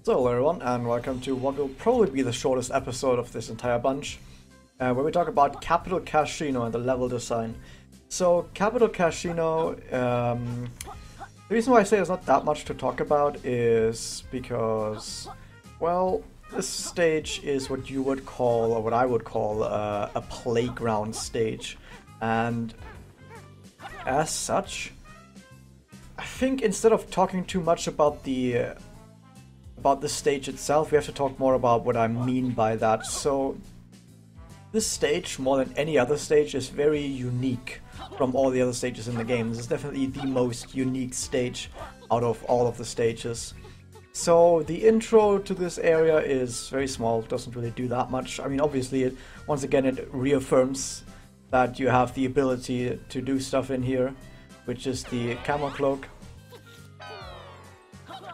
Hello everyone, and welcome to what will probably be the shortest episode of this entire bunch, where we talk about Capital Cashino and the level design. So, Capital Cashino, the reason why I say there's not that much to talk about is because, well, this stage is what you would call, or what I would call, a playground stage. And as such, I think instead of talking too much about the stage itself, we have to talk more about what I mean by that. So this stage, more than any other stage, is very unique from all the other stages in the game. This is definitely the most unique stage out of all of the stages. So the intro to this area is very small, doesn't really do that much. I mean, obviously, once again, it reaffirms that you have the ability to do stuff in here, which is the camo cloak.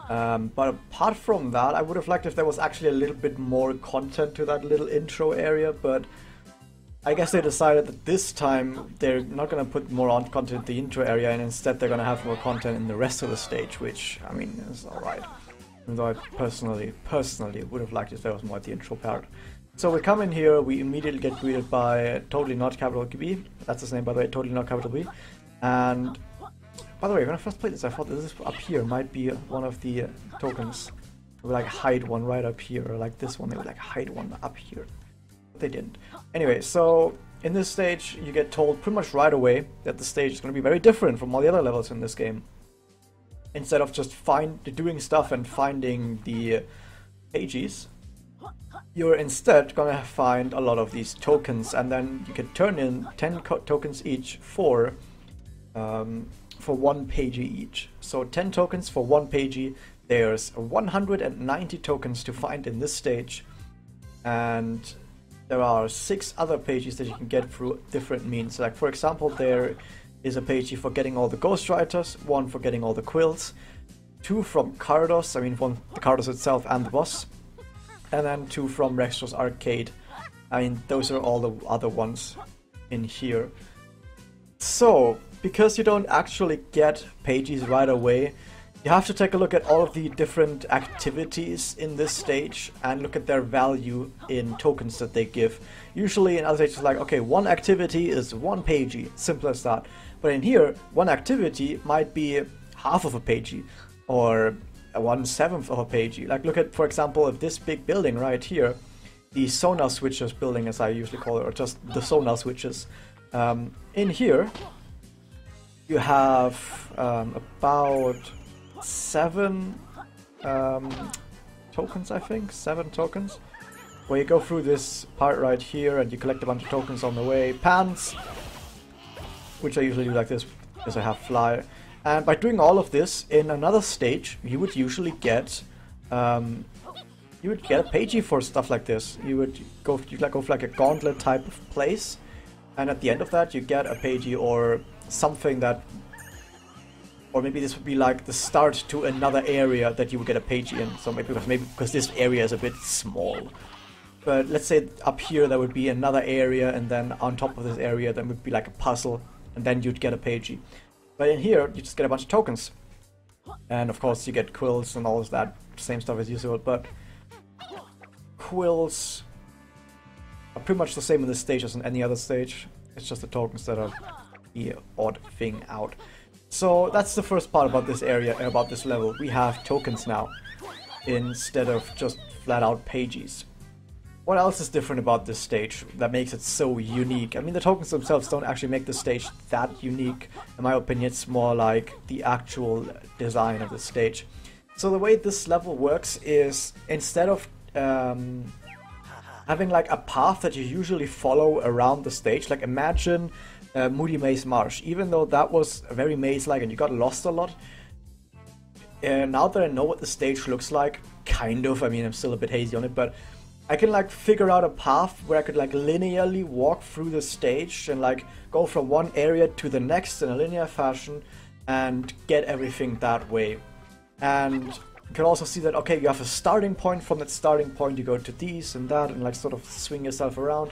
But apart from that, I would have liked if there was actually a little bit more content to that little intro area, but I guess they decided that this time they're not going to put more on content in the intro area, and instead they're going to have more content in the rest of the stage, which, I mean, is alright. Even though I personally would have liked if there was more at the intro part. So we come in here, we immediately get greeted by Totally Not Capital B. That's his name, by the way, Totally Not Capital B. And by the way, when I first played this, I thought this up here might be one of the tokens. They would like hide one right up here, or like this one, they would like hide one up here. But they didn't. Anyway, so in this stage, you get told pretty much right away that the stage is going to be very different from all the other levels in this game. Instead of just doing stuff and finding the pages, you're instead going to find a lot of these tokens, and then you can turn in 10 tokens each for 1 pagey each. So 10 tokens for 1 pagey. There's 190 tokens to find in this stage, and there are 6 other pages that you can get through different means. Like, for example, there is a pagey for getting all the ghostwriters, 1 for getting all the quills, 2 from Cardos, I mean from the Cardos itself and the boss, and then 2 from Rextro's Arcade. I mean, those are all the other ones in here. So, because you don't actually get pages right away, you have to take a look at all of the different activities in this stage and look at their value in tokens that they give. Usually in other stages, like, okay, one activity is 1 pagey, simple as that. But in here, one activity might be half of a pagey, or 1/7 of a pagey. Like, look at, for example, if this big building right here, the sonar switches building, as I usually call it, or just the sonar switches. In here, you have about 7 tokens, I think, 7 tokens, where you go through this part right here and you collect a bunch of tokens on the way. Pants, which I usually do like this because I have fly. And by doing all of this in another stage, you would usually get a pagey for stuff like this. You'd go for like a gauntlet type of place, and at the end of that you get a pagey or something that, or maybe this would be like the start to another area that you would get a pagey in. So maybe because this area is a bit small. But let's say up here there would be another area, and then on top of this area there would be like a puzzle, and then you'd get a pagey. But in here you just get a bunch of tokens. And of course you get quills and all of that same stuff as usual, but quills are pretty much the same in this stage as in any other stage. It's just the tokens that are the odd thing out. So that's the first part about this area, about this level. We have tokens now, instead of just flat out pages. What else is different about this stage that makes it so unique? I mean, the tokens themselves don't actually make the stage that unique. In my opinion, it's more like the actual design of the stage. So the way this level works is, instead of having like a path that you usually follow around the stage, like imagine Moody Maze Marsh. Even though that was very maze-like and you got lost a lot, now that I know what the stage looks like, kind of, I mean, I'm still a bit hazy on it, but I can like figure out a path where I could like linearly walk through the stage and like go from one area to the next in a linear fashion and get everything that way. And you can also see that, okay, you have a starting point. From that starting point you go to these and that and like sort of swing yourself around.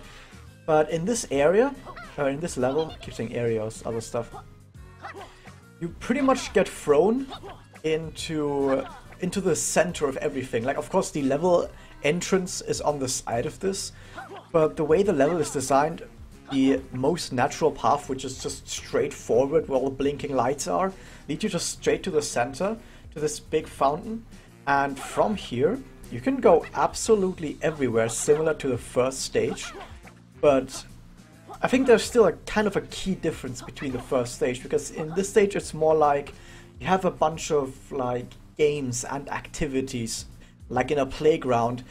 But in this area, or in this level, I keep saying areas, other stuff, you pretty much get thrown into into the center of everything. Like, of course, the level entrance is on the side of this, but the way the level is designed, the most natural path, which is just straight forward where all the blinking lights are, leads you just straight to the center, to this big fountain. And from here, you can go absolutely everywhere, similar to the first stage. But I think there's still a kind of a key difference between the first stage, because in this stage it's more like you have a bunch of like games and activities, like in a playground,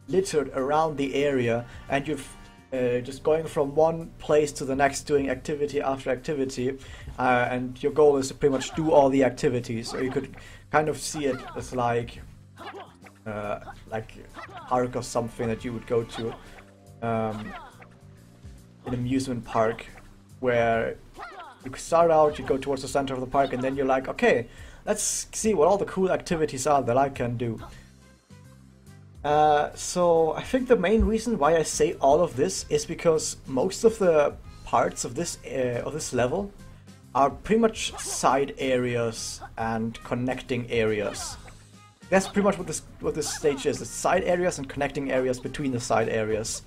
littered around the area, and you're just going from one place to the next, doing activity after activity, and your goal is to pretty much do all the activities. Or you could kind of see it as like a park or something that you would go to, an amusement park, where you start out, you go towards the center of the park, and then you're like, okay, let's see what all the cool activities are that I can do. So I think the main reason why I say all of this is because most of the parts of this level are pretty much side areas and connecting areas. That's pretty much what this stage is. It's side areas and connecting areas between the side areas.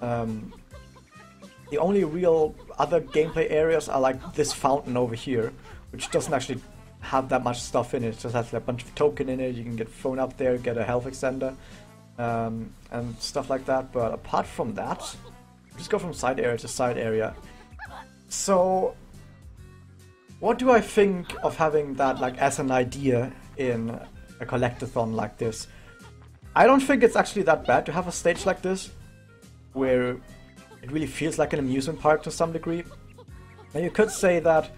The only real other gameplay areas are like this fountain over here, which doesn't actually have that much stuff in it. It just has a bunch of token in it. You can get thrown up there, get a health extender, and stuff like that. But apart from that, just go from side area to side area. So what do I think of having that like as an idea in a collectathon like this? I don't think it's actually that bad to have a stage like this, where it really feels like an amusement park to some degree. And you could say that,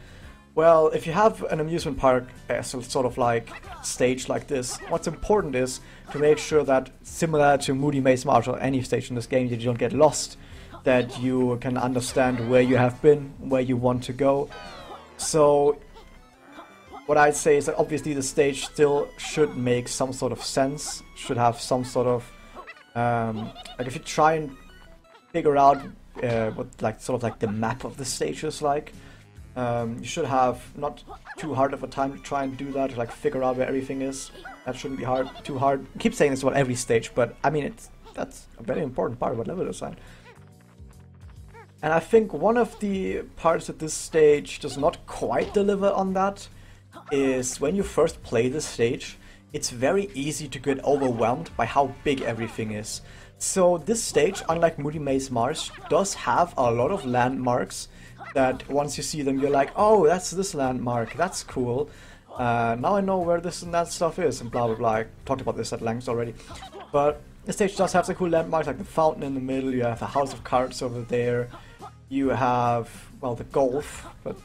well, if you have an amusement park as a sort of like stage like this, what's important is to make sure that, similar to Moody Maze Marsh or any stage in this game, that you don't get lost, that you can understand where you have been, where you want to go. So what I'd say is that obviously the stage still should make some sort of sense, should have some sort of like, if you try and figure out what like sort of like the map of the stage is like, you should have not too hard of a time to try and do that, to like figure out where everything is. That shouldn't be too hard. I keep saying this about every stage, but I mean that's a very important part about level design. And I think one of the parts that this stage does not quite deliver on that is when you first play this stage, it's very easy to get overwhelmed by how big everything is. So this stage, unlike Moody Maze Marsh, does have a lot of landmarks that once you see them, you're like, oh, that's this landmark, that's cool. Now I know where this and that stuff is, and blah blah blah. I talked about this at length already. But the stage does have some cool landmarks, like the fountain in the middle, you have a house of cards over there, you have, well, the golf, but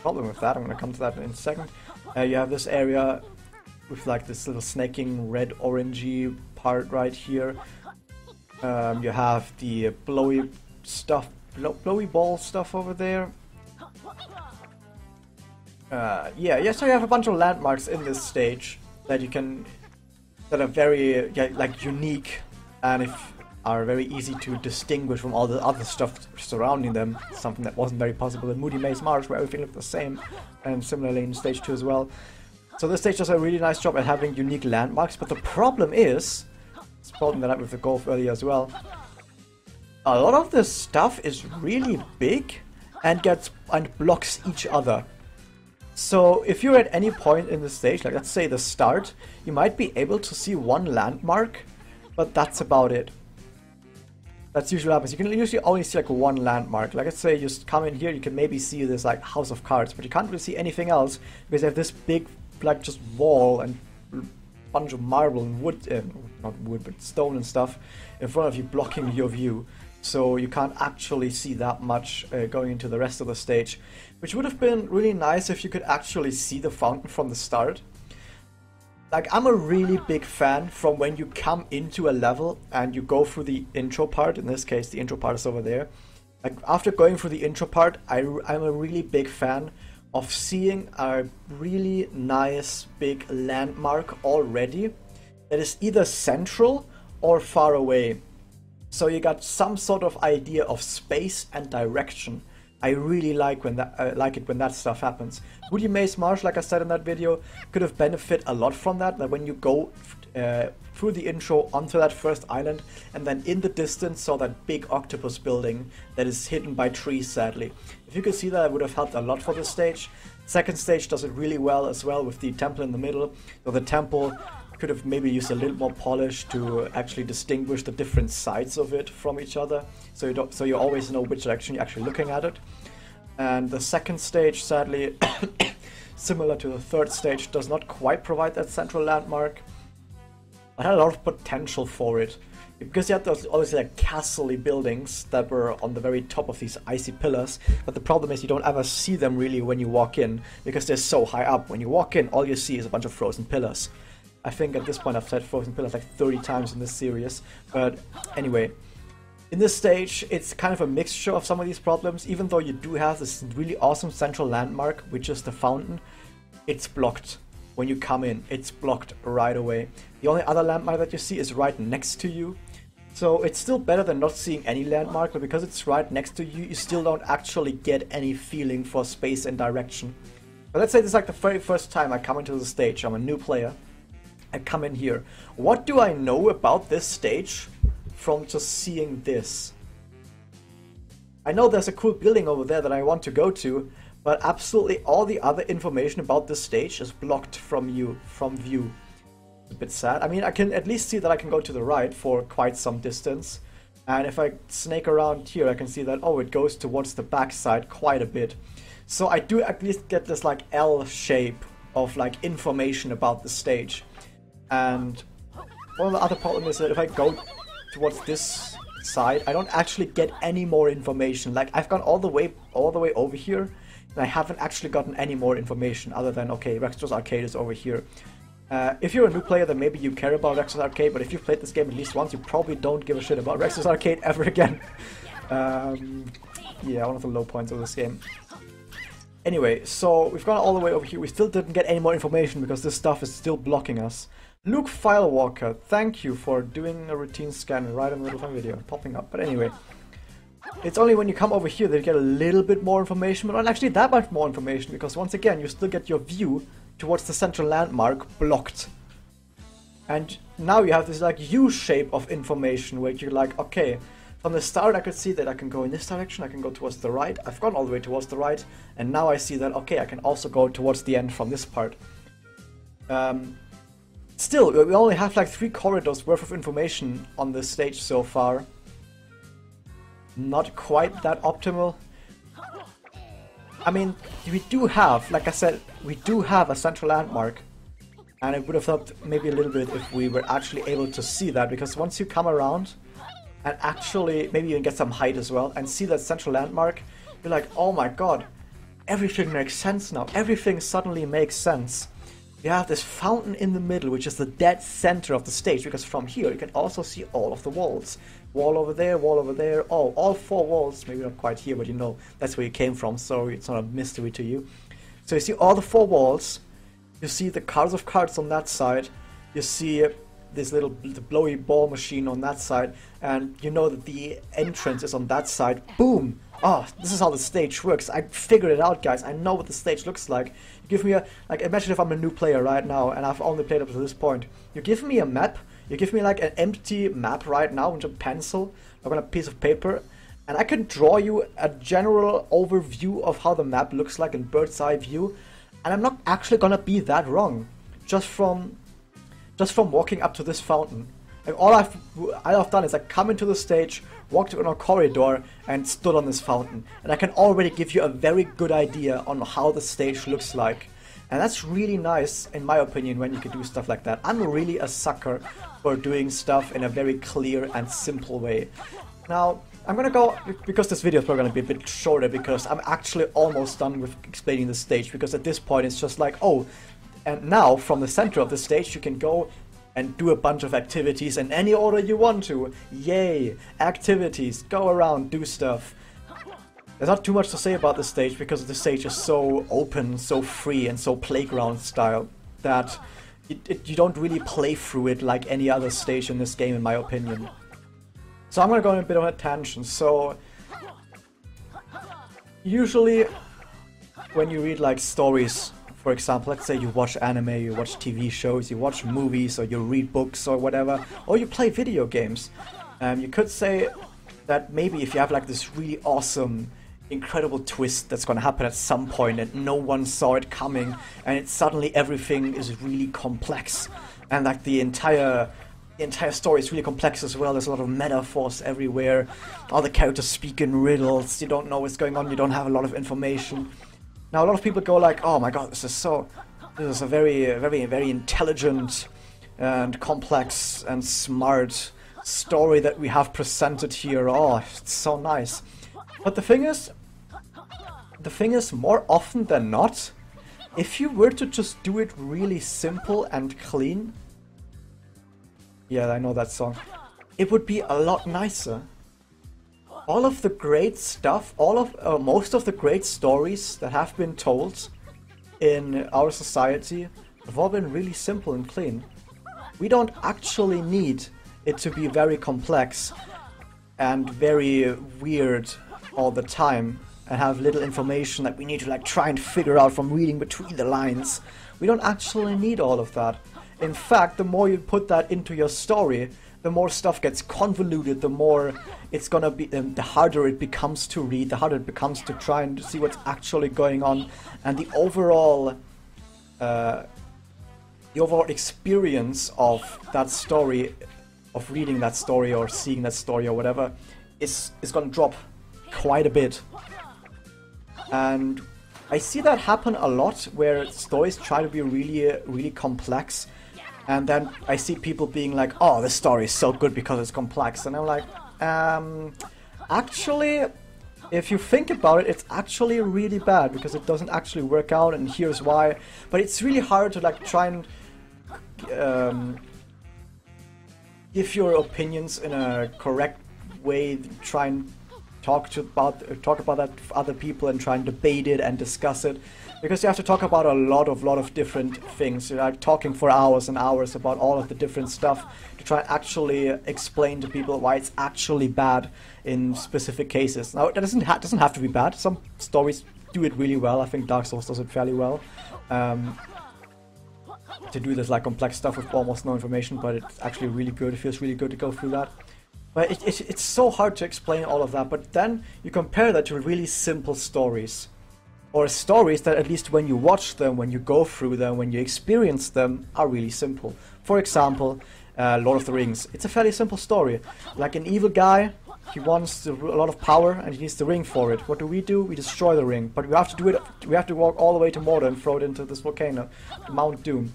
problem with that, I'm going to come to that in a second. You have this area with like this little snaking red orangey part right here. You have the blowy ball stuff over there. So you have a bunch of landmarks in this stage that you can, that are very like unique, and are very easy to distinguish from all the other stuff surrounding them. Something that wasn't very possible in Moody Maze Marsh, where everything looked the same, and similarly in stage 2 as well. So this stage does a really nice job at having unique landmarks, but the problem is, it's problem that I had with the golf earlier as well, a lot of this stuff is really big and blocks each other. So if you're at any point in the stage, like let's say the start, you might be able to see one landmark, but that's about it. That's usually what happens. You can usually only see like one landmark. Like let's say you just come in here, you can maybe see this like house of cards, but you can't really see anything else because you have this big like just wall and bunch of marble and wood, not wood but stone and stuff in front of you, blocking your view. So you can't actually see that much going into the rest of the stage, which would have been really nice if you could actually see the fountain from the start. Like, I'm a really big fan from when you come into a level and you go through the intro part. In this case, the intro part is over there. Like, after going through the intro part, I'm a really big fan of seeing a really nice big landmark already that is either central or far away. So you got some sort of idea of space and direction. I really like when like it when that stuff happens. Woody Maze Marsh, like I said in that video, could have benefited a lot from that. That when you go through the intro onto that first island, and then in the distance saw that big octopus building that is hidden by trees, sadly. If you could see that, it would have helped a lot for this stage. Second stage does it really well as well with the temple in the middle. So the temple could have maybe used a little more polish to actually distinguish the different sides of it from each other, so you always know which direction you're actually looking at it. And the second stage, sadly, similar to the third stage, does not quite provide that central landmark. I had a lot of potential for it, because you had those obviously like castle-y buildings that were on the very top of these icy pillars, but the problem is you don't ever see them really when you walk in, because they're so high up. When you walk in, all you see is a bunch of frozen pillars. I think at this point I've said frozen pillars like 30 times in this series, but anyway. In this stage, it's kind of a mixture of some of these problems. Even though you do have this really awesome central landmark, which is the fountain, it's blocked. When you come in, it's blocked right away. The only other landmark that you see is right next to you. So it's still better than not seeing any landmark, but because it's right next to you, you still don't actually get any feeling for space and direction. But let's say this is like the very first time I come into the stage. I'm a new player. I come in here. What do I know about this stage from just seeing this? I know there's a cool building over there that I want to go to, but absolutely all the other information about this stage is blocked from view. It's a bit sad. I mean, I can at least see that I can go to the right for quite some distance. And if I snake around here, I can see that, oh, it goes towards the backside quite a bit. So I do at least get this like L shape of like information about the stage. And one of the other problems is that if I go towards this side, I don't actually get any more information. Like, I've gone all the way over here, and I haven't actually gotten any more information other than, okay, Rextro's Arcade is over here. If you're a new player, then maybe you care about Rextro's Arcade, but if you've played this game at least once, you probably don't give a shit about Rextro's Arcade ever again. Yeah, one of the low points of this game. Anyway, so we've gone all the way over here. We still didn't get any more information because this stuff is still blocking us. Luke Filewalker, thank you for doing a routine scan right in the middle of my video, popping up. But anyway, it's only when you come over here that you get a little bit more information, but not actually that much more information, because once again, you still get your view towards the central landmark blocked. And now you have this like U shape of information where you're like, okay, from the start I could see that I can go in this direction, I can go towards the right, I've gone all the way towards the right, and now I see that, okay, I can also go towards the end from this part. Still, we only have like 3 corridors worth of information on this stage so far. Not quite that optimal. I mean, we do have, like I said, we do have a central landmark. And it would have helped maybe a little bit if we were actually able to see that, because once you come around and actually maybe even get some height as well and see that central landmark, you're like, oh my god, everything makes sense now. Everything suddenly makes sense. You have this fountain in the middle, which is the dead center of the stage, because from here you can also see all of the walls. Wall over there, oh, all 4 walls, maybe not quite here, but you know, that's where you came from, so it's not a mystery to you. So you see all the 4 walls, you see the cards of cards on that side, you see this little blowy ball machine on that side, and you know that the entrance is on that side. Boom! Oh, this is how the stage works. I figured it out, guys. I know what the stage looks like. You give me a, like, imagine if I'm a new player right now and I've only played up to this point. You give me a map, you give me like an empty map right now with a pencil or on a piece of paper, and I can draw you a general overview of how the map looks like in bird's eye view, and I'm not actually gonna be that wrong just from walking up to this fountain. Like, all I've done is I come into the stage, walked in a corridor, and stood on this fountain. And I can already give you a very good idea on how the stage looks like. And that's really nice, in my opinion, when you can do stuff like that. I'm really a sucker for doing stuff in a very clear and simple way. Now, I'm gonna go, because this video is probably gonna be a bit shorter, because I'm actually almost done with explaining the stage, because at this point it's just like, oh, and now from the center of the stage you can go and do a bunch of activities in any order you want to. Yay! Activities, go around, do stuff. There's not too much to say about the stage, because the stage is so open, so free, and so playground style that you don't really play through it like any other stage in this game, in my opinion. So I'm gonna go on a bit of a tangent. So usually when you read like stories, for example, let's say you watch anime, you watch TV shows, you watch movies, or you read books or whatever, or you play video games, you could say that maybe if you have like this really awesome, incredible twist that's gonna happen at some point and no one saw it coming, and it's suddenly everything is really complex, and like the entire story is really complex as well. There's a lot of metaphors everywhere, all the characters speak in riddles, you don't know what's going on, you don't have a lot of information. Now a lot of people go like, oh my god, this is a very intelligent and complex and smart story that we have presented here. Oh, it's so nice. But the thing is, more often than not, if you were to just do it really simple and clean, yeah, I know that song, it would be a lot nicer. All of the great stuff, most of the great stories that have been told in our society have all been really simple and clean. We don't actually need it to be very complex and very weird all the time and have little information that we need to like try and figure out from reading between the lines. We don't actually need all of that. In fact, the more you put that into your story, the more stuff gets convoluted, the more it's gonna be, the harder it becomes to read, the harder it becomes to try and see what's actually going on, and the overall experience of that story, of reading that story or seeing that story or whatever, is gonna drop quite a bit. And I see that happen a lot, where stories try to be really complex, and then I see people being like, oh, this story is so good because it's complex, and I'm like, actually, if you think about it, it's actually really bad because it doesn't actually work out, and here's why. But it's really hard to like try and give your opinions in a correct way, try and talk about that to other people and try and debate it and discuss it, because you have to talk about a lot of different things. You're like talking for hours and hours about all of the different stuff to try and actually explain to people why it's actually bad in specific cases. Now, that doesn't have to be bad. Some stories do it really well. I think Dark Souls does it fairly well. To do this like complex stuff with almost no information, but it's actually really good. It feels really good to go through that. But it's so hard to explain all of that. But then you compare that to really simple stories. Or stories that at least when you watch them, when you go through them, when you experience them, are really simple. For example, Lord of the Rings. It's a fairly simple story. Like an evil guy, he wants a lot of power and he needs the ring for it. What do? We destroy the ring. But we have to do it. We have to walk all the way to Mordor and throw it into this volcano, Mount Doom.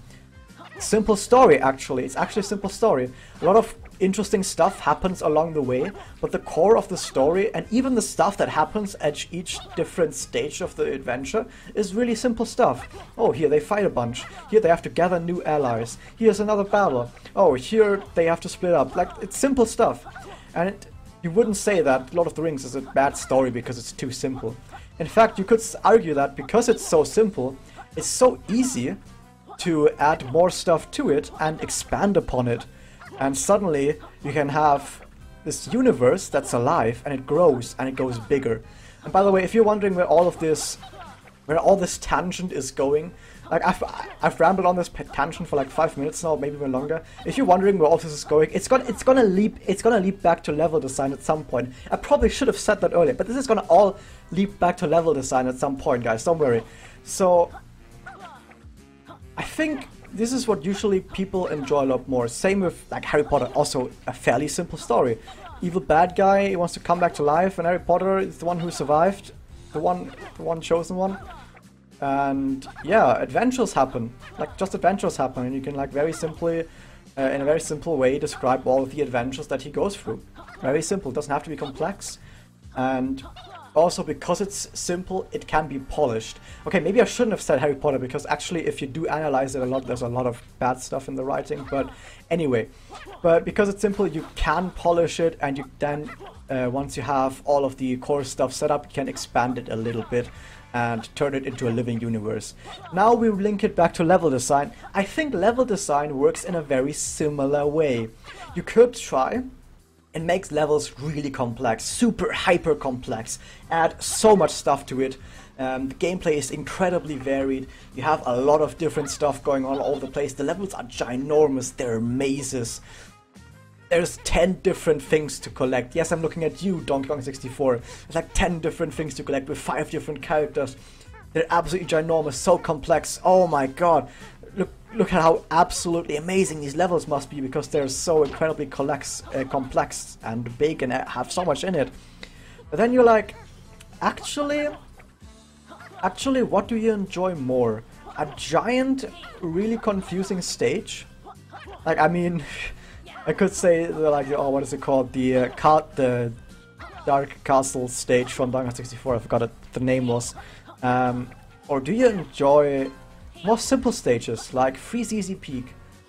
Simple story, actually. It's actually a simple story. A lot of interesting stuff happens along the way, but the core of the story, and even the stuff that happens at each different stage of the adventure, is really simple stuff. Oh, here they fight a bunch. Here they have to gather new allies. Here's another battle. Oh, here they have to split up. Like, it's simple stuff. And you wouldn't say that Lord of the Rings is a bad story because it's too simple. In fact, you could argue that because it's so simple, it's so easy to add more stuff to it and expand upon it. And suddenly you can have this universe that's alive, and it grows and it goes bigger. And by the way, if you're wondering where all this tangent is going, like I've rambled on this tangent for like 5 minutes now, maybe even longer. If you're wondering where all this is going, it's gonna leap back to level design at some point. I probably should have said that earlier, but this is gonna all leap back to level design at some point, guys. Don't worry. So I think this is what usually people enjoy a lot more. Same with like Harry Potter, also a fairly simple story. Evil bad guy, he wants to come back to life, and Harry Potter is the one who survived, the one chosen one. And yeah, adventures happen, like just adventures happen, and you can like very simply, in a very simple way, describe all of the adventures that he goes through. Very simple, doesn't have to be complex. And also, because it's simple, it can be polished. Okay, maybe I shouldn't have said Harry Potter, because actually if you do analyze it a lot, there's a lot of bad stuff in the writing, but anyway. But because it's simple, you can polish it, and you then, once you have all of the core stuff set up, you can expand it a little bit and turn it into a living universe. Now we link it back to level design. I think level design works in a very similar way. You could try It makes levels really complex, super hyper complex, add so much stuff to it. The gameplay is incredibly varied. You have a lot of different stuff going on all over the place. The levels are ginormous, they're mazes. There's 10 different things to collect. Yes, I'm looking at you, Donkey Kong 64. There's like 10 different things to collect with 5 different characters. They're absolutely ginormous, so complex. Oh my god. Look at how absolutely amazing these levels must be, because they're so incredibly complex and big and have so much in it. But then you're like, actually, what do you enjoy more? A giant, really confusing stage? Like, I mean, I could say, like, oh, what is it called? The Dark Castle stage from Donkey Kong 64, I forgot what the name was. Or do you enjoy more simple stages, like Freezeezy Peak?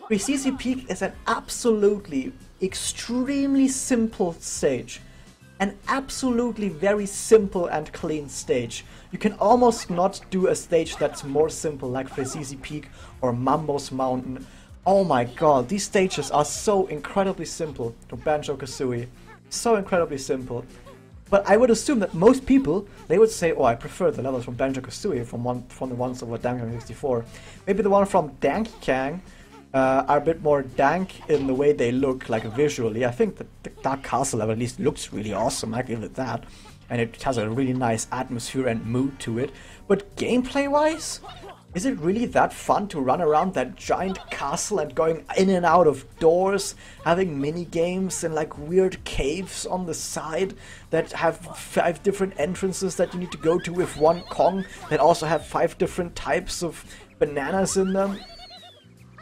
Freezeezy Peak is an absolutely, extremely simple stage. An absolutely very simple and clean stage. You can almost not do a stage that's more simple, like Freezeezy Peak or Mambo's Mountain. Oh my god, these stages are so incredibly simple. To Banjo-Kazooie, so incredibly simple. But I would assume that most people, they would say, oh, I prefer the levels from Banjo-Kazooie from the ones over Donkey Kong 64. Maybe the one from Donkey Kong are a bit more dank in the way they look, like visually. I think the Dark Castle level at least looks really awesome, I give it that. And it has a really nice atmosphere and mood to it. But gameplay-wise, is it really that fun to run around that giant castle and going in and out of doors, having mini games and like weird caves on the side that have 5 different entrances that you need to go to with one Kong that also have 5 different types of bananas in them?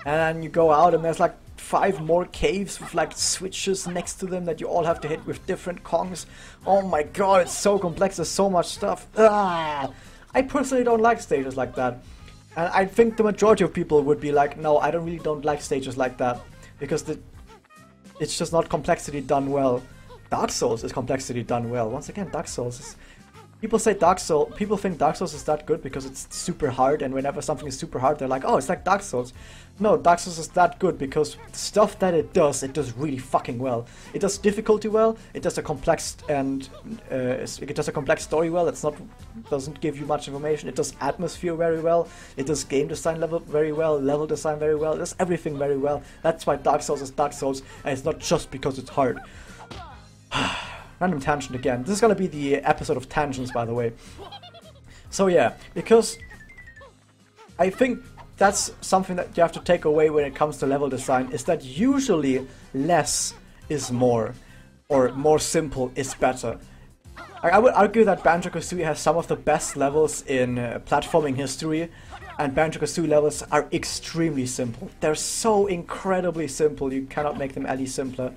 And then you go out and there's like 5 more caves with like switches next to them that you all have to hit with different Kongs. Oh my god, it's so complex, there's so much stuff. I personally don't like stages like that. And I think the majority of people would be like, no, I don't like stages like that, because it's just not complexity done well. Dark Souls is complexity done well. Once again, Dark Souls is... People think Dark Souls is that good because it's super hard, and whenever something is super hard, they're like, oh, it's like Dark Souls. No, Dark Souls is that good because the stuff that it does really fucking well. It does difficulty well, it does a complex and it does a complex story well. Doesn't give you much information. It does atmosphere very well. It does game design very well, level design very well. It does everything very well. That's why Dark Souls is Dark Souls, and it's not just because it's hard. Random tangent again. This is gonna be the episode of tangents, by the way. So yeah, because I think that's something that you have to take away when it comes to level design, is that usually less is more, or more simple is better. I would argue that Banjo-Kazooie has some of the best levels in platforming history, and Banjo-Kazooie levels are extremely simple. They're so incredibly simple, you cannot make them any simpler.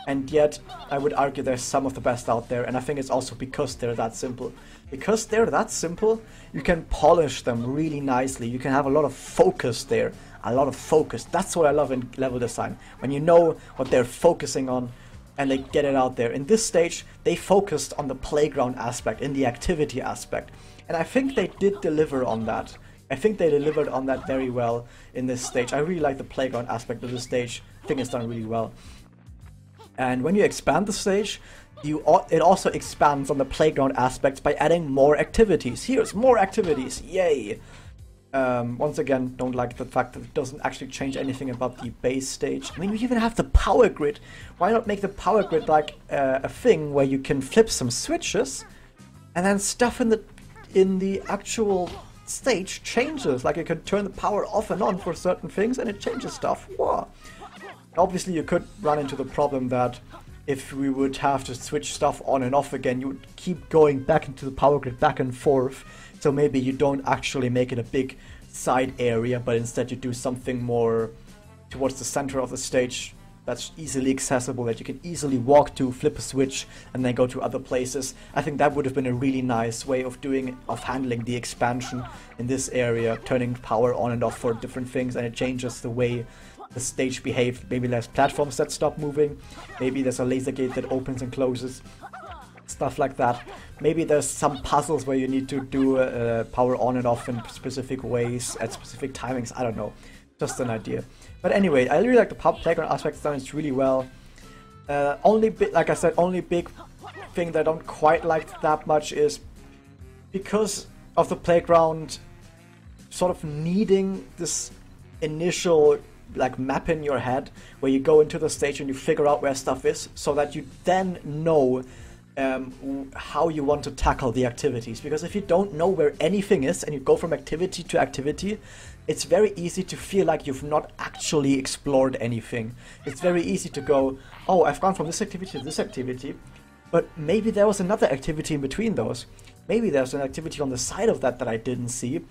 And yet, I would argue they're some of the best out there, and I think it's also because they're that simple. Because they're that simple, you can polish them really nicely. You can have a lot of focus there. A lot of focus. That's what I love in level design. When you know what they're focusing on, and they get it out there. In this stage, they focused on the playground aspect, in the activity aspect. And I think they did deliver on that. I think they delivered on that very well in this stage. I really like the playground aspect of this stage. I think it's done really well. And when you expand the stage, it also expands on the playground aspects by adding more activities. Here's more activities, yay! Once again, don't like the fact that it doesn't actually change anything about the base stage. I mean, we even have the power grid. Why not make the power grid like a thing where you can flip some switches, and then stuff in the actual stage changes? Like you can turn the power off and on for certain things, and it changes stuff. Whoa. Obviously, you could run into the problem that if we would have to switch stuff on and off again, you would keep going back into the power grid back and forth. So maybe you don't actually make it a big side area, but instead you do something more towards the center of the stage that's easily accessible, that you can easily walk to, flip a switch, and then go to other places. I think that would have been a really nice way of handling the expansion in this area, turning power on and off for different things, and it changes the way the stage behaved. Maybe there's platforms that stop moving, maybe there's a laser gate that opens and closes, stuff like that. Maybe there's some puzzles where you need to do power on and off in specific ways at specific timings. I don't know, just an idea. But anyway, I really like the playground aspect. It's done really well. Like I said, only big thing that I don't quite like that much is because of the playground sort of needing this initial like map in your head where you go into the stage and you figure out where stuff is so that you then know how you want to tackle the activities. Because if you don't know where anything is and you go from activity to activity, it's very easy to feel like you've not actually explored anything. It's very easy to go, oh, I've gone from this activity to this activity, but maybe there was another activity in between those. Maybe there's an activity on the side of that that I didn't see.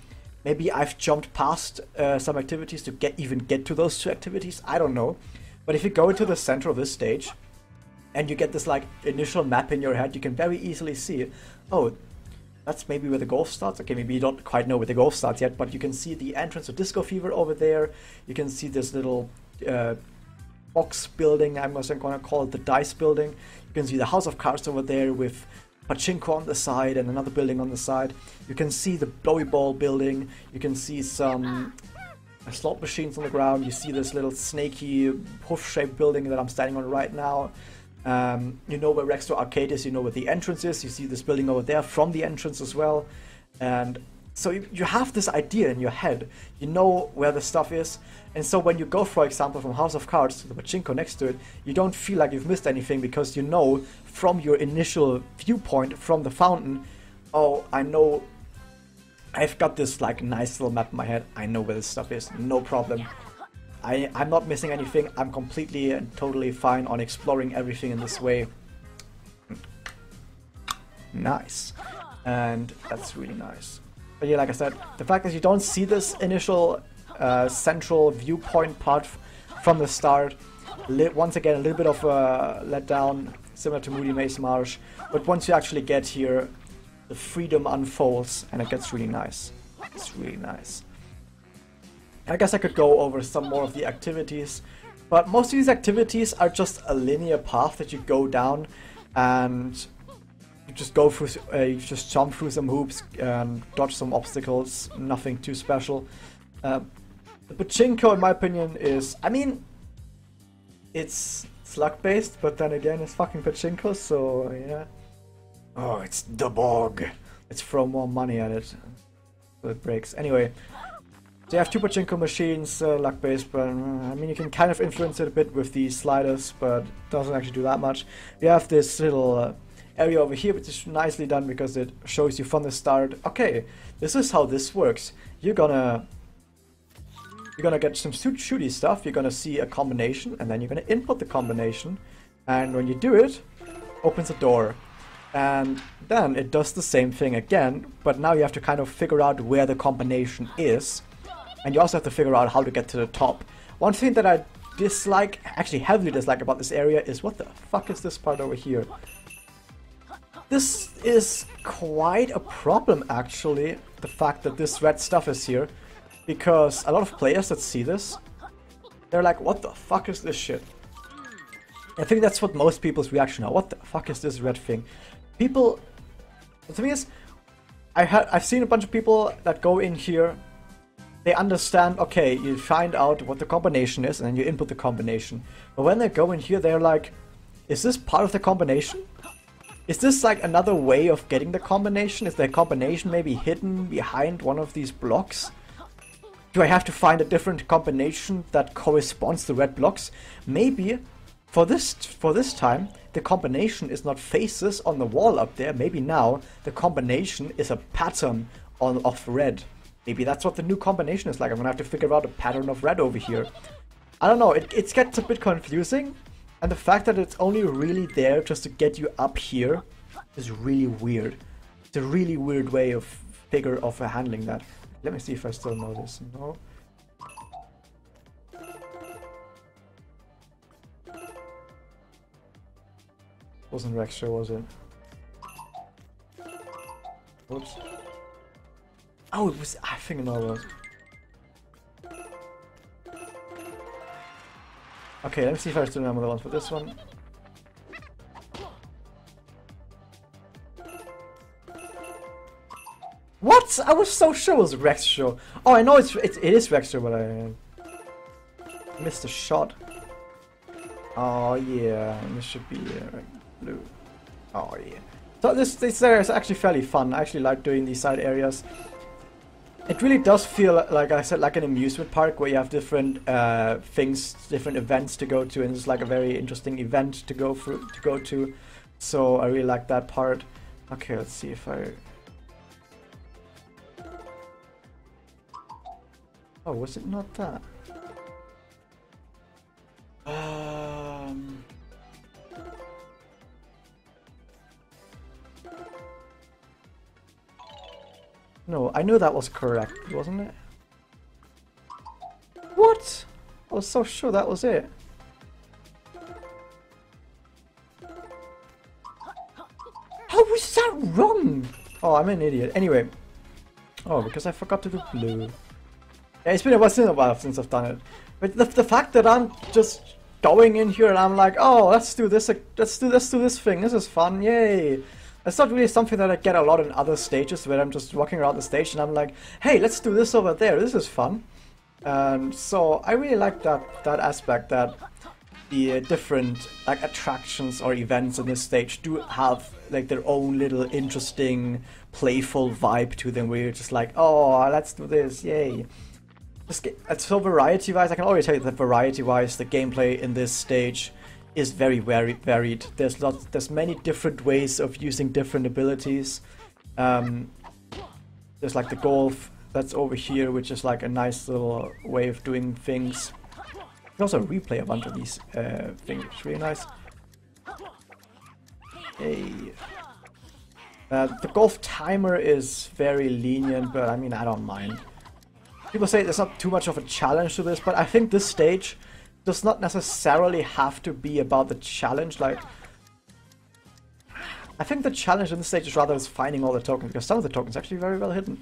Maybe I've jumped past some activities to get to those two activities. I don't know. But if you go into the center of this stage and you get this like initial map in your head, you can very easily see, oh, that's maybe where the golf starts. Okay, maybe you don't quite know where the golf starts yet, but you can see the entrance of Disco Fever over there. You can see this little box building. I'm going to call it the dice building. You can see the House of Cards over there with pachinko on the side and another building on the side. You can see the blowy ball building. You can see some slot machines on the ground. You see this little snaky hoof-shaped building that I'm standing on right now. You know where Rextor Arcade is, you know where the entrance is, you see this building over there from the entrance as well. And so you have this idea in your head, you know where the stuff is, and so when you go, for example, from House of Cards to the pachinko next to it, you don't feel like you've missed anything because you know from your initial viewpoint from the fountain, oh, I know, I've got this like nice little map in my head, I know where this stuff is, no problem. I'm not missing anything. I'm completely and totally fine on exploring everything in this way. Nice. And that's really nice. But yeah, like I said, the fact that you don't see this initial central viewpoint part from the start, once again, a little bit of a letdown, similar to Moody Maze Marsh. But once you actually get here, the freedom unfolds and it gets really nice. It's really nice. I guess I could go over some more of the activities, but most of these activities are just a linear path that you go down and you just go through, you just jump through some hoops and dodge some obstacles, nothing too special. The pachinko, in my opinion, is, I mean, it's luck based, but then again, it's fucking pachinko, so yeah. Oh, it's the bog. Let's throw more money at it so it breaks. Anyway. So you have two pachinko machines, luck-based, but I mean you can kind of influence it a bit with the sliders, but it doesn't actually do that much. You have this little area over here, which is nicely done because it shows you from the start, okay, this is how this works. You're gonna get some shooty stuff, you're gonna see a combination, and then you're gonna input the combination, and when you do it, opens a door. And then it does the same thing again, but now you have to kind of figure out where the combination is. And you also have to figure out how to get to the top. One thing that I dislike, actually heavily dislike about this area is what the fuck is this part over here? This is quite a problem actually, the fact that this red stuff is here. Because a lot of players that see this, they're like, what the fuck is this shit? I think that's what most people's reaction are. What the fuck is this red thing? People, the thing is, I've seen a bunch of people that go in here. They understand, okay, you find out what the combination is and then you input the combination. But when they go in here, they're like, is this part of the combination? Is this like another way of getting the combination? Is the combination maybe hidden behind one of these blocks? Do I have to find a different combination that corresponds to red blocks? Maybe for this time, the combination is not faces on the wall up there. Maybe now the combination is a pattern of red. Maybe that's what the new combination is like. I'm gonna have to figure out a pattern of red over here. I don't know, it gets a bit confusing. And the fact that it's only really there just to get you up here is really weird. It's a really weird way of handling that. Let me see if I still know this. No. Wasn't Rextra, was it? Whoops. Oh, it was. I think no, it was. Okay, let me see if I still remember the one for this one. What? I was so sure it was Rextra. Oh, I know it is Rextra, but I missed a shot. Oh yeah, this should be blue. Oh yeah. So this area is actually fairly fun. I actually like doing these side areas. It really does feel, like I said, like an amusement park where you have different things, different events to go to, and it's like a very interesting event to go to. So I really like that part. Okay, let's see if I... Oh, was it not that? No, I knew that was correct, wasn't it? What? I was so sure that was it. How was that wrong? Oh, I'm an idiot. Anyway. Oh, because I forgot to do blue. Yeah, it's been a while since I've done it. But the fact that I'm just going in here and I'm like, oh, let's do this thing. This is fun. Yay. It's not really something that I get a lot in other stages where I'm just walking around the stage and I'm like, hey, let's do this over there. This is fun. So I really like that aspect, that the different like attractions or events in this stage do have like their own little interesting, playful vibe to them, where you're just like, oh, let's do this, yay. So variety-wise, I can already tell you that variety-wise, the gameplay in this stage is very varied. There's many different ways of using different abilities. There's like the golf that's over here, which is like a nice little way of doing things. You can also replay a bunch of these things, which is really nice. Hey. The golf timer is very lenient, but I mean, I don't mind. People say there's not too much of a challenge to this, but I think this stage does not necessarily have to be about the challenge. Like, I think the challenge in this stage is rather finding all the tokens, because some of the tokens are actually very well hidden.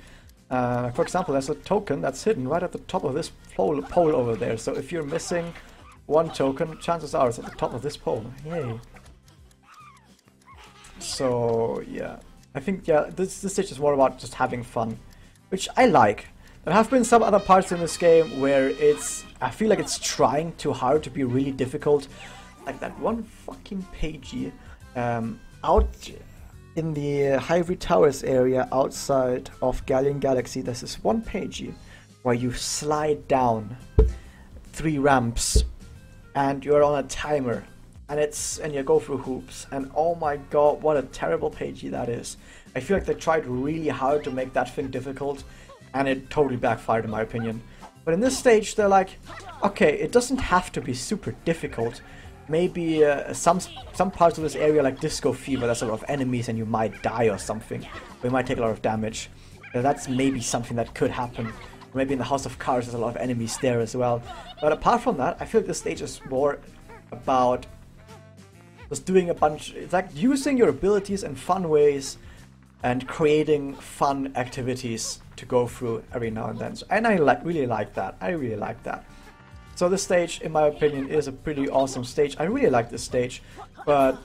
For example, there's a token that's hidden right at the top of this pole over there. So if you're missing one token, chances are it's at the top of this pole. Yay. So yeah, I think this stage is more about just having fun, which I like. There have been some other parts in this game where I feel like it's trying too hard to be really difficult. Like that one fucking pagey out in the Ivory Towers area outside of Galleon Galaxy. There's this one pagey where you slide down 3 ramps and you're on a timer, and you go through hoops, and oh my god, what a terrible pagey that is. I feel like they tried really hard to make that thing difficult, and it totally backfired in my opinion. But in this stage, they're like, okay, it doesn't have to be super difficult. Maybe some parts of this area, like Disco Fever, there's a lot of enemies and you might die or something. Or you might take a lot of damage. That's maybe something that could happen. Or maybe in the House of Cards, there's a lot of enemies there as well. But apart from that, I feel like this stage is more about just doing a bunch. It's like using your abilities in fun ways and creating fun activities to go through every now and then. And I really like that. I really like that. So this stage, in my opinion, is a pretty awesome stage. I really like this stage, but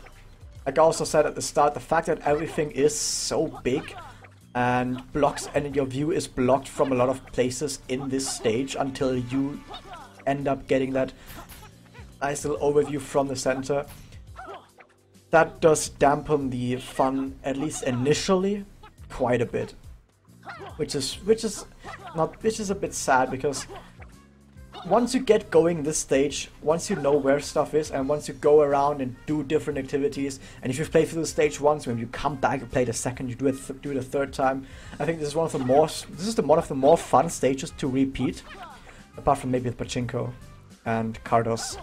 like I also said at the start, the fact that everything is so big and your view is blocked from a lot of places in this stage until you end up getting that nice little overview from the center. That does dampen the fun, at least initially, quite a bit. Which is a bit sad, because once you get going this stage, once you know where stuff is, and once you go around and do different activities, and if you've played through the stage once, when you come back and play the second, you do it a third time. I think this is one of the more fun stages to repeat, apart from maybe the Pachinko and Cardos.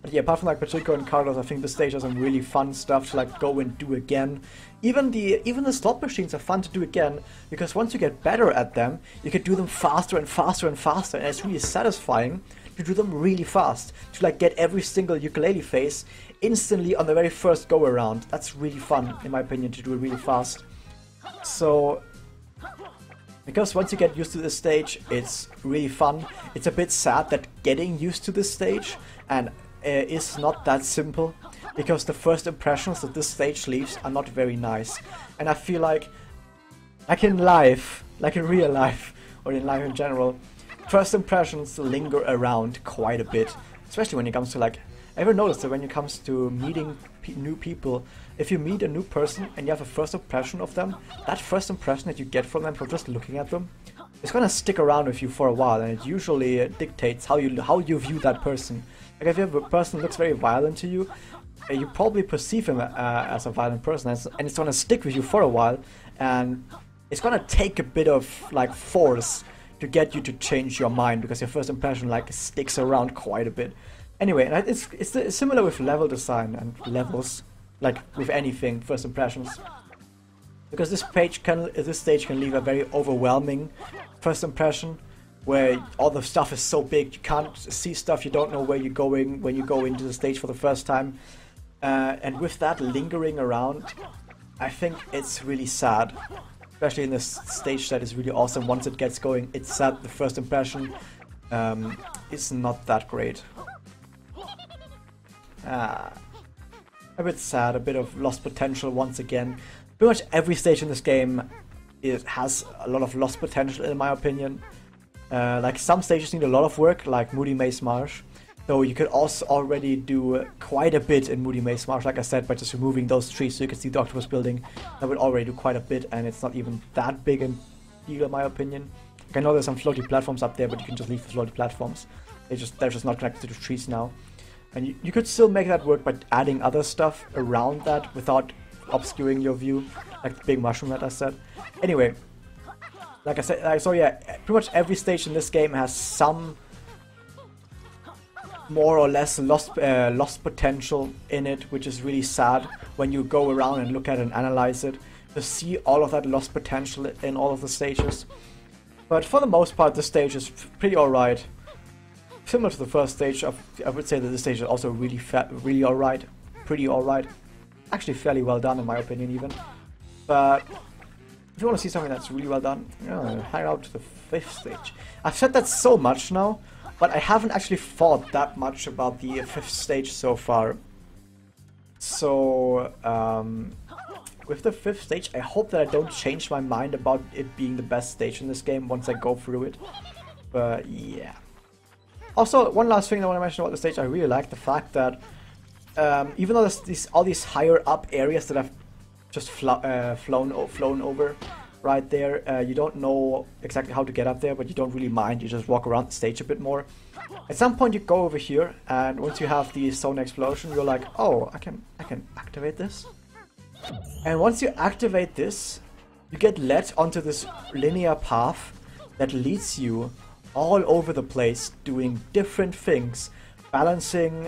But yeah, apart from like Pachinko and Cardos, I think the stage has some really fun stuff to like go and do again. Even the slot machines are fun to do again, because once you get better at them, you can do them faster and faster and faster, and it's really satisfying to do them really fast. To like get every single Yooka-Laylee face instantly on the very first go around. That's really fun, in my opinion, to do it really fast. So, because once you get used to this stage, it's really fun. It's a bit sad that getting used to this stage and is not that simple, because the first impressions that this stage leaves are not very nice. And I feel like in life, like in real life, or in life in general, first impressions linger around quite a bit, especially when it comes to like, ever noticed that when it comes to meeting new people, if you meet a new person and you have a first impression of them, that first impression that you get from them from just looking at them, it's gonna stick around with you for a while, and it usually dictates how you view that person. Like if you have a person who looks very violent to you, you probably perceive him as a violent person, and it's gonna stick with you for a while, and it's gonna take a bit of like force to get you to change your mind, because your first impression like sticks around quite a bit. Anyway, and it's similar with level design and levels, like with anything, first impressions. Because this stage can leave a very overwhelming first impression, where all the stuff is so big, you can't see stuff, you don't know where you're going when you go into the stage for the first time. And with that lingering around, I think it's really sad. Especially in this stage that is really awesome. Once it gets going, it's sad. The first impression is not that great. A bit sad, a bit of lost potential once again. Pretty much every stage in this game has a lot of lost potential in my opinion. Like some stages need a lot of work, like Moody Maze Marsh. Though you could also already do quite a bit in Moody Maze Marsh, like I said, by just removing those trees so you can see the octopus building. That would already do quite a bit, and it's not even that big a deal in my opinion. Like I know there's some floaty platforms up there, but you can just leave the floaty platforms. They're just not connected to the trees now. And you could still make that work by adding other stuff around that without obscuring your view, like the big mushroom that I said. Anyway, like I said, so yeah, pretty much every stage in this game has some more or less lost potential in it, which is really sad when you go around and look at it and analyze it, to see all of that lost potential in all of the stages. But for the most part, the stage is pretty alright. Similar to the first stage, I would say that this stage is also really alright, pretty alright. Actually fairly well done in my opinion even. But if you want to see something that's really well done, hang out to the 5th stage. I've said that so much now, but I haven't actually thought that much about the 5th stage so far. So, with the 5th stage, I hope that I don't change my mind about it being the best stage in this game once I go through it. But yeah. Also, one last thing I want to mention about the stage, I really like the fact that even though there's all these higher up areas that I've just flown over right there, you don't know exactly how to get up there, but you don't really mind, you just walk around the stage a bit more. At some point you go over here, and once you have the zone explosion, you're like, oh, I can activate this. And once you activate this, you get led onto this linear path that leads you all over the place, doing different things, balancing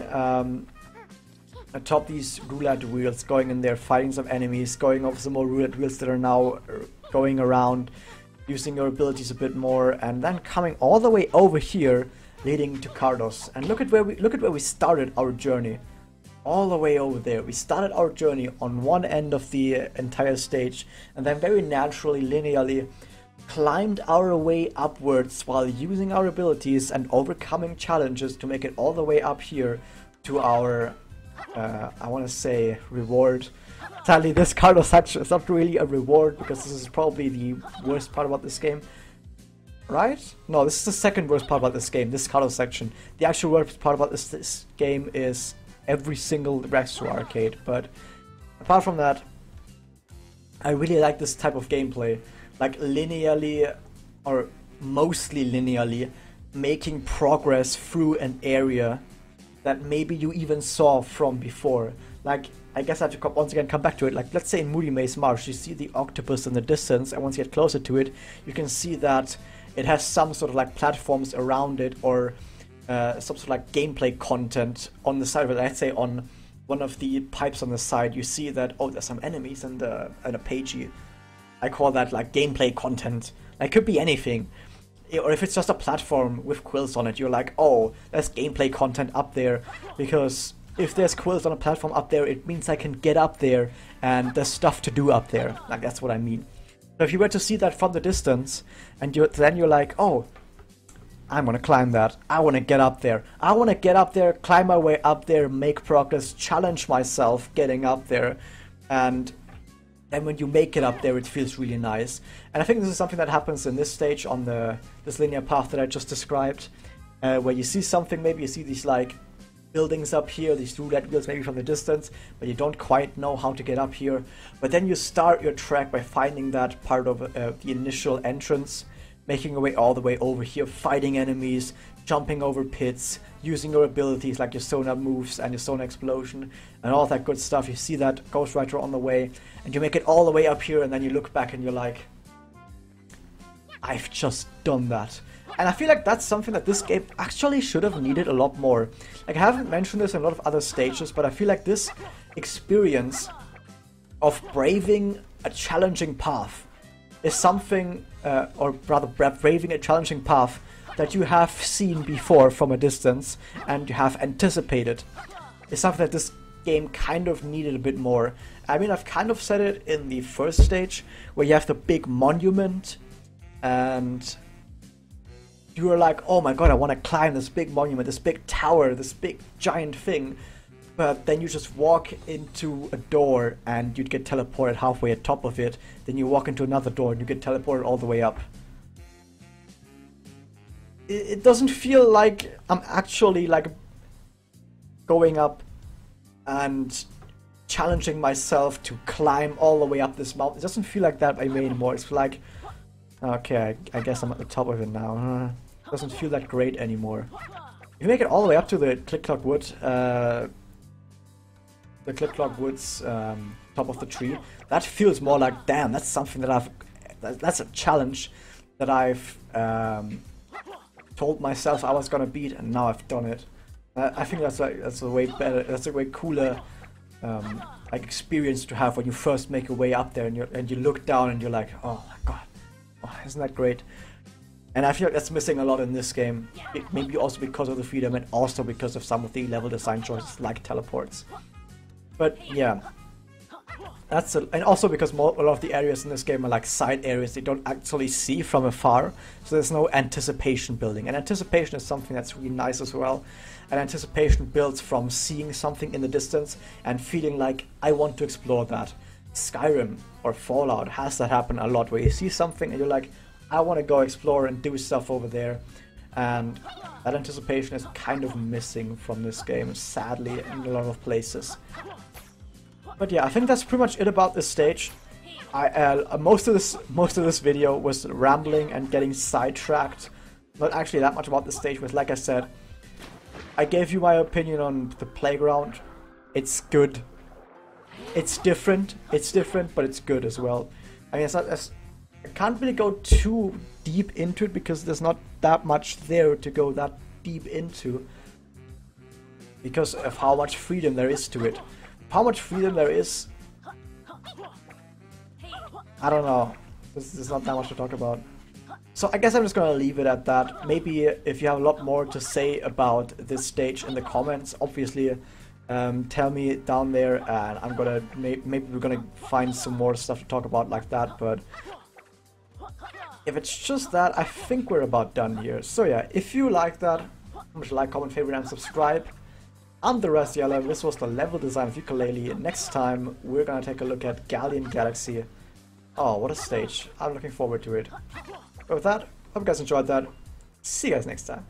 atop these roulette wheels, going in there, fighting some enemies, going over some more roulette wheels that are now going around, using your abilities a bit more, and then coming all the way over here, leading to Cardos. And look at where we started our journey. All the way over there. We started our journey on one end of the entire stage, and then very naturally, linearly, climbed our way upwards while using our abilities and overcoming challenges to make it all the way up here to our, I want to say, reward. Sadly, this Cardos section is not really a reward, because this is probably the worst part about this game. Right? No, this is the second worst part about this game, this Cardos section. The actual worst part about this game is every single Rexro arcade, but apart from that, I really like this type of gameplay. Like linearly, or mostly linearly, making progress through an area that maybe you even saw from before. Like, I guess I have to once again come back to it. Like, let's say in Moody Maze Marsh, you see the octopus in the distance, and once you get closer to it, you can see that it has some sort of like platforms around it, or some sort of like gameplay content on the side of it. Let's say on one of the pipes on the side, you see that, oh, there's some enemies and a pagey. I call that like gameplay content. It could be anything. Or if it's just a platform with quills on it, you're like, oh, there's gameplay content up there. Because if there's quills on a platform up there, it means I can get up there and there's stuff to do up there. Like, that's what I mean. So if you were to see that from the distance, and then you're like, oh, I'm gonna climb that. I wanna get up there. I wanna get up there, climb my way up there, make progress, challenge myself getting up there. And then when you make it up there, it feels really nice. And I think this is something that happens in this stage on this linear path that I just described, where you see something, maybe you see these like buildings up here, these roulette wheels maybe from the distance, but you don't quite know how to get up here. But then you start your track by finding that part of the initial entrance, making your way all the way over here, fighting enemies, jumping over pits, using your abilities like your sonar moves and your sonar explosion and all that good stuff. You see that Ghost Rider on the way, and you make it all the way up here, and then you look back and you're like, I've just done that. And I feel like that's something that this game actually should have needed a lot more. Like, I haven't mentioned this in a lot of other stages, but I feel like this experience of braving a challenging path is something, or rather braving a challenging path that you have seen before from a distance and you have anticipated, is something that this game kind of needed a bit more. I mean, I've kind of said it in the first stage, where you have the big monument and you are like, oh my god, I want to climb this big monument, this big tower, this big giant thing. But then you just walk into a door and you'd get teleported halfway at top of it. Then you walk into another door and you get teleported all the way up. It doesn't feel like I'm actually like going up and challenging myself to climb all the way up this mountain. It doesn't feel like that by me anymore. It's like, okay, I guess I'm at the top of it now. It doesn't feel that great anymore. If you make it all the way up to the Click-Clock Wood, the Click-Clock Woods top of the tree, that feels more like, damn, that's something that that's a challenge that I've told myself I was gonna beat, and now I've done it. I think that's a way better, that's a way cooler like experience to have when you first make your way up there and you look down and you're like, oh my god, oh, isn't that great? And I feel like that's missing a lot in this game. Maybe also because of the freedom and also because of some of the level design choices like teleports. But yeah, and also because a lot of the areas in this game are like side areas they don't actually see from afar, so there's no anticipation building. And anticipation is something that's really nice as well. And anticipation builds from seeing something in the distance and feeling like, I want to explore that. Skyrim or Fallout has that happen a lot, where you see something and you're like, I want to go explore and do stuff over there. And that anticipation is kind of missing from this game, sadly, in a lot of places. But yeah, I think that's pretty much it about this stage. Most of this video was rambling and getting sidetracked. Not actually that much about the stage, but like I said, I gave you my opinion on the playground. It's good. It's different, but it's good as well. I mean, I can't really go too deep into it because there's not that much there to go that deep into, because of how much freedom there is to it. How much freedom there is, I don't know. There's not that much to talk about. So I guess I'm just gonna leave it at that. Maybe if you have a lot more to say about this stage in the comments, obviously tell me down there, and I'm gonna maybe we're gonna find some more stuff to talk about like that. But if it's just that, I think we're about done here. So yeah, if you like that, remember to like, comment, favorite, and subscribe. I'm the Rusty Yellow. This was the level design of Yooka-Laylee. Next time we're gonna take a look at Galleon Galaxy. Oh, what a stage! I'm looking forward to it. But with that, hope you guys enjoyed that. See you guys next time.